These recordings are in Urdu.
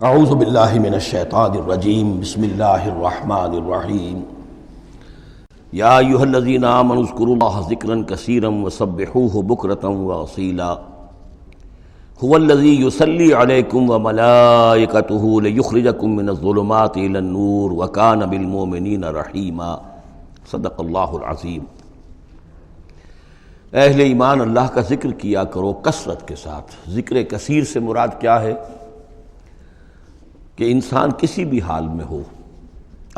اعوذ باللہ من الشیطان الرجیم بسم اللہ الرحمن الرحیم یا ایھا الذین آمنوا اذکروا اللہ ذکرا کثیرا وسبحوہ بکرۃ واصیلا هو الذی یصلی علیکم وملائکتہ لیخرجکم من الظلمات الی النور وکان بالمؤمنین رحیما۔ صدق اللہ العظیم۔ اہل ایمان اللہ کا ذکر کیا کرو کثرت کے ساتھ۔ ذکر کثیر سے مراد کیا ہے؟ کہ انسان کسی بھی حال میں ہو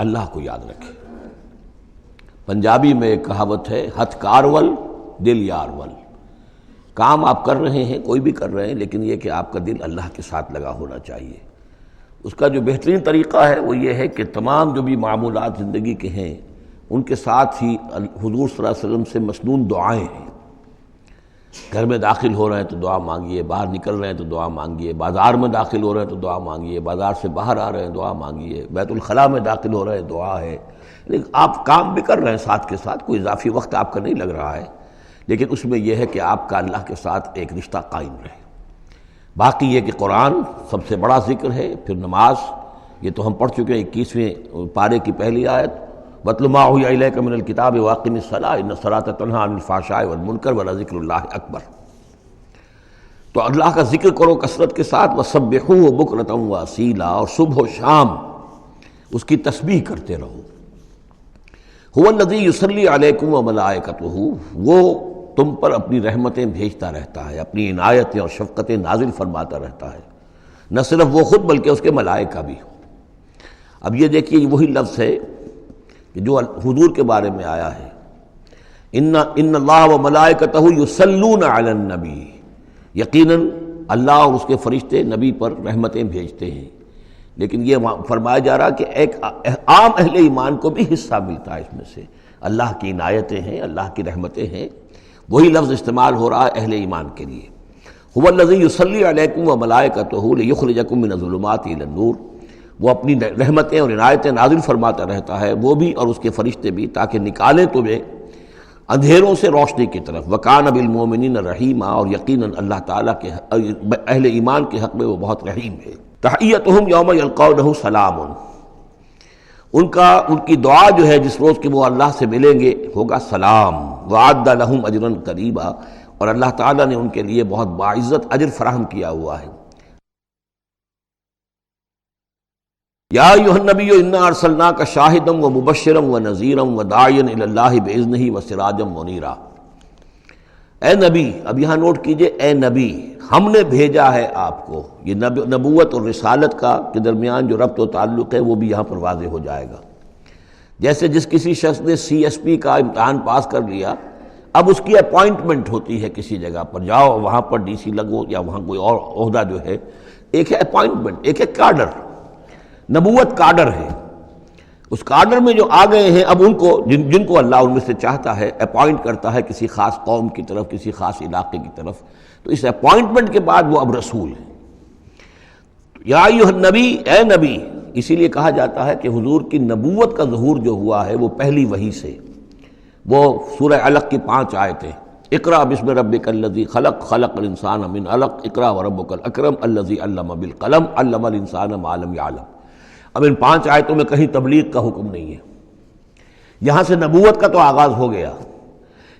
اللہ کو یاد رکھے۔ پنجابی میں ایک کہاوت ہے، ہتھ کارول دل یارول۔ کام آپ کر رہے ہیں، کوئی بھی کر رہے ہیں، لیکن یہ کہ آپ کا دل اللہ کے ساتھ لگا ہونا چاہیے۔ اس کا جو بہترین طریقہ ہے وہ یہ ہے کہ تمام جو بھی معمولات زندگی کے ہیں ان کے ساتھ ہی حضور صلی اللہ علیہ وسلم سے مسنون دعائیں ہیں۔ گھر میں داخل ہو رہے ہیں تو دعا مانگیے، باہر نکل رہے ہیں تو دعا مانگیے، بازار میں داخل ہو رہے ہیں تو دعا مانگیے، بازار سے باہر آ رہے ہیں دعا مانگیے، بیت الخلاء میں داخل ہو رہے ہیں دعا ہے۔ لیکن آپ کام بھی کر رہے ہیں ساتھ کے ساتھ، کوئی اضافی وقت آپ کا نہیں لگ رہا ہے، لیکن اس میں یہ ہے کہ آپ کا اللہ کے ساتھ ایک رشتہ قائم رہے۔ باقی یہ کہ قرآن سب سے بڑا ذکر ہے، پھر نماز، یہ تو ہم پڑھ چکے ہیں 21ویں پارے کی پہلی آیت، وَاتْلُ مَا أُوحِيَ إِلَيْكَ مِنَ الْكِتَابِ وَأَقِمِ الصَّلَاةَ إِنَّ الصَّلَاةَ تَنْهَىٰ عَنِ الْفَحْشَاءِ وَالْمُنكَرِ وَلَذِكْرُ اللَّهِ أَكْبَرُ۔ تو اللہ کا ذکر کرو کثرت کے ساتھ، وَسَبِّحُوهُ بُكْرَةً وَأَصِيلًا، اور صبح و شام اس کی تسبیح کرتے رہو۔ هُوَ الَّذِي يُصَلِّي عَلَيْكُمْ وَمَلَائِكَتُهُ، وہ تم پر اپنی رحمتیں بھیجتا رہتا ہے، اپنی عنایتیں اور شفقتیں نازل فرماتا رہتا ہے، نہ صرف وہ خود بلکہ اس کے ملائکہ بھی۔ اب یہ دیکھیے وہی لفظ ہے کہ جو حضور کے بارے میں آیا ہے، ان اللہ و ملائکتہ یصلون علی النبی، یقیناً اللہ اور اس کے فرشتے نبی پر رحمتیں بھیجتے ہیں۔ لیکن یہ فرمایا جا رہا کہ ایک عام اہل ایمان کو بھی حصہ ملتا ہے اس میں سے، اللہ کی عنایتیں ہیں، اللہ کی رحمتیں ہیں۔ وہی لفظ استعمال ہو رہا ہے اہل ایمان کے لیے۔ هو الذی یصلی علیکم وملائکتہ لیخرجکم من الظلمات الی النور، وہ اپنی رحمتیں اور عنایتیں نازل فرماتا رہتا ہے، وہ بھی اور اس کے فرشتے بھی، تاکہ نکالیں تمہیں اندھیروں سے روشنی کی طرف۔ وَكَانَ بِالْمُؤْمِنِينَ رَحِيمًا، اور یقیناً اللہ تعالیٰ کے اہل ایمان کے حق میں وہ بہت رحیم ہے۔ تَحِيَّتُهُمْ يَوْمَ يَلْقَوْنَهُ سَلَامٌ، ان کی دعا جو ہے جس روز کہ وہ اللہ سے ملیں گے ہوگا سلام۔ وَأَعَدَّ لَهُمْ أَجْرًا قَرِيبًا، اور اللہ تعالیٰ نے ان کے لیے بہت باعزت اجر فراہم کیا ہوا ہے۔ یا ایھا النبی انا ارسلناک شاہدا ومبشرا ونذیرا وداعیا الی اللہ باذنہ وسراجا منیرا۔ اے نبی، اب یہاں نوٹ کیجئے، اے نبی، ہم نے بھیجا ہے آپ کو۔ یہ نبوت اور رسالت کا کے درمیان جو ربط و تعلق ہے وہ بھی یہاں پر واضح ہو جائے گا۔ جیسے جس کسی شخص نے CSP کا امتحان پاس کر لیا، اب اس کی اپوائنٹمنٹ ہوتی ہے کسی جگہ پر، جاؤ وہاں پر DC لگو یا وہاں کوئی اور عہدہ جو ہے، ایک ہے اپوائنٹمنٹ، ایک ہے کاڈر۔ نبوت کاڈر ہے، اس کاڈر میں جو آ گئے ہیں اب ان کو جن کو اللہ ان میں سے چاہتا ہے اپوائنٹ کرتا ہے کسی خاص قوم کی طرف، کسی خاص علاقے کی طرف، تو اس اپوائنٹمنٹ کے بعد وہ اب رسول ہے۔ یا ایھا النبی، اے نبی، اسی لیے کہا جاتا ہے کہ حضور کی نبوت کا ظہور جو ہوا ہے وہ پہلی وحی سے۔ وہ سورہ علق کی 5 آیتیں، اقرأ بسم ربک الذی خلق، خلق الانسان من علق، اقرأ وربک الاکرم الذی علم بالقلم، علم الانسان ما لم یعلم۔ اب ان 5 آیتوں میں کہیں تبلیغ کا حکم نہیں ہے، یہاں سے نبوت کا تو آغاز ہو گیا،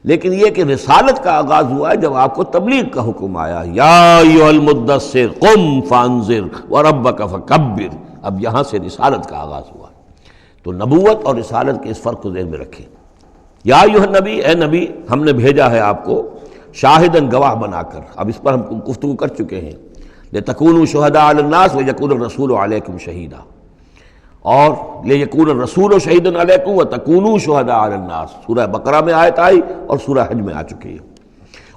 لیکن یہ کہ رسالت کا آغاز ہوا ہے جب آپ کو تبلیغ کا حکم آیا، یا ایھا المدثر قم فانذر وربک فکبر۔ اب یہاں سے رسالت کا آغاز ہوا، تو نبوت اور رسالت کے اس فرق کو ذہن میں رکھیں۔ یا ایھا النبی، اے نبی، ہم نے بھیجا ہے آپ کو شاہداً، گواہ بنا کر۔ اب اس پر ہم گفتگو کر چکے ہیں، لتکونوا شہداء علی الناس ویکون الرسول علیکم شہیدا، اور لیکون الرسول شہیدا علیکم وتکونوا شہداء علی الناس، سورہ بقرہ میں آیت آئی اور سورہ حج میں آ چکی ہے۔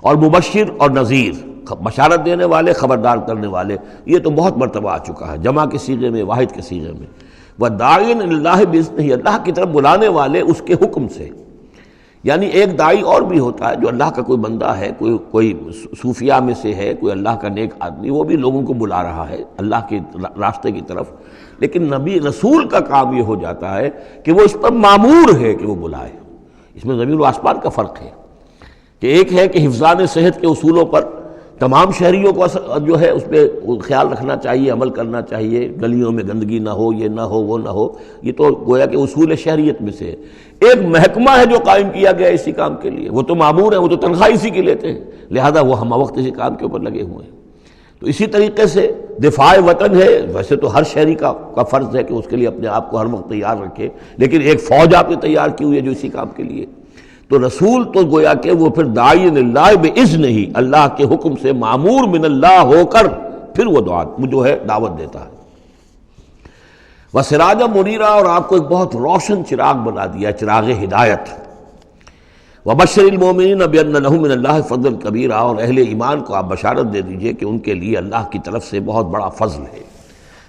اور مبشر اور نذیر، بشارت دینے والے، خبردار کرنے والے، یہ تو بہت مرتبہ آ چکا ہے، جمع کے صیغے میں، واحد کے صیغے میں۔ وداعیا الی اللہ باذنہ، اللہ کی طرف بلانے والے اس کے حکم سے۔ یعنی ایک داعی اور بھی ہوتا ہے جو اللہ کا کوئی بندہ ہے، کوئی صوفیاء میں سے ہے، کوئی اللہ کا نیک آدمی، وہ بھی لوگوں کو بلا رہا ہے اللہ کے راستے کی طرف، لیکن نبی رسول کا کام یہ ہو جاتا ہے کہ وہ اس پر مامور ہے کہ وہ بلائے۔ اس میں زمین و آسمان کا فرق ہے، کہ ایک ہے کہ حفظان صحت کے اصولوں پر تمام شہریوں کو جو ہے اس پہ خیال رکھنا چاہیے، عمل کرنا چاہیے، گلیوں میں گندگی نہ ہو، یہ نہ ہو، وہ نہ ہو، یہ تو گویا کہ اصول شہریت میں سے ہے۔ ایک محکمہ ہے جو قائم کیا گیا اسی کام کے لیے، وہ تو مامور ہیں، وہ تو تنخواہ اسی کی لیتے ہیں، لہذا وہ ہمہ وقت اسی کام کے اوپر لگے ہوئے ہیں۔ تو اسی طریقے سے دفاع وطن ہے، ویسے تو ہر شہری کا فرض ہے کہ اس کے لیے اپنے آپ کو ہر وقت تیار رکھے، لیکن ایک فوج آپ نے تیار کی ہوئی ہے جو اسی کام کے لیے۔ تو رسول تو گویا کہ وہ پھر داعی اللہ باذن ہی، اللہ کے حکم سے معمور من اللہ ہو کر پھر وہ جو ہے دعوت دیتا ہے۔ وسراجا منیرا، اور آپ کو ایک بہت روشن چراغ بنا دیا، چراغ ہدایت۔ وبشر المؤمنین بان لهم من اللہ فضل کبیرا، اور اہل ایمان کو آپ بشارت دے دیجئے کہ ان کے لیے اللہ کی طرف سے بہت بڑا فضل ہے۔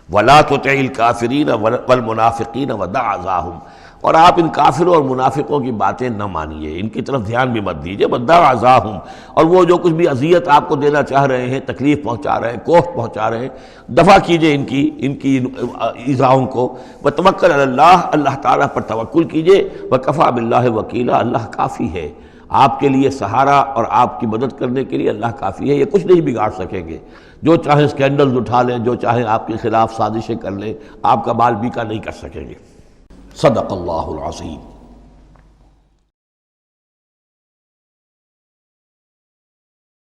ولا تطع الکافرین والمنافقین ودع اذاہم، اور آپ ان کافروں اور منافقوں کی باتیں نہ مانیے، ان کی طرف دھیان بھی مت دیجیے۔ ودع اذاہم، اور وہ جو کچھ بھی اذیت آپ کو دینا چاہ رہے ہیں، تکلیف پہنچا رہے ہیں، کوفت پہنچا رہے ہیں، دفع کیجیے ان کی ایذاؤں کو۔ وتوکل علی اللہ، اللہ تعالیٰ پر توکل کیجیے۔ وکفیٰ باللہ وکیلا، اللہ کافی ہے آپ کے لیے سہارا، اور آپ کی مدد کرنے کے لیے اللہ کافی ہے۔ یہ کچھ نہیں بگاڑ سکیں گے، جو چاہیں اسکینڈلز اٹھا لیں، جو چاہیں آپ کے خلاف سازشیں کر لیں، آپ کا بال بیکا نہیں کر سکیں گے۔ صدق اللہ العظیم۔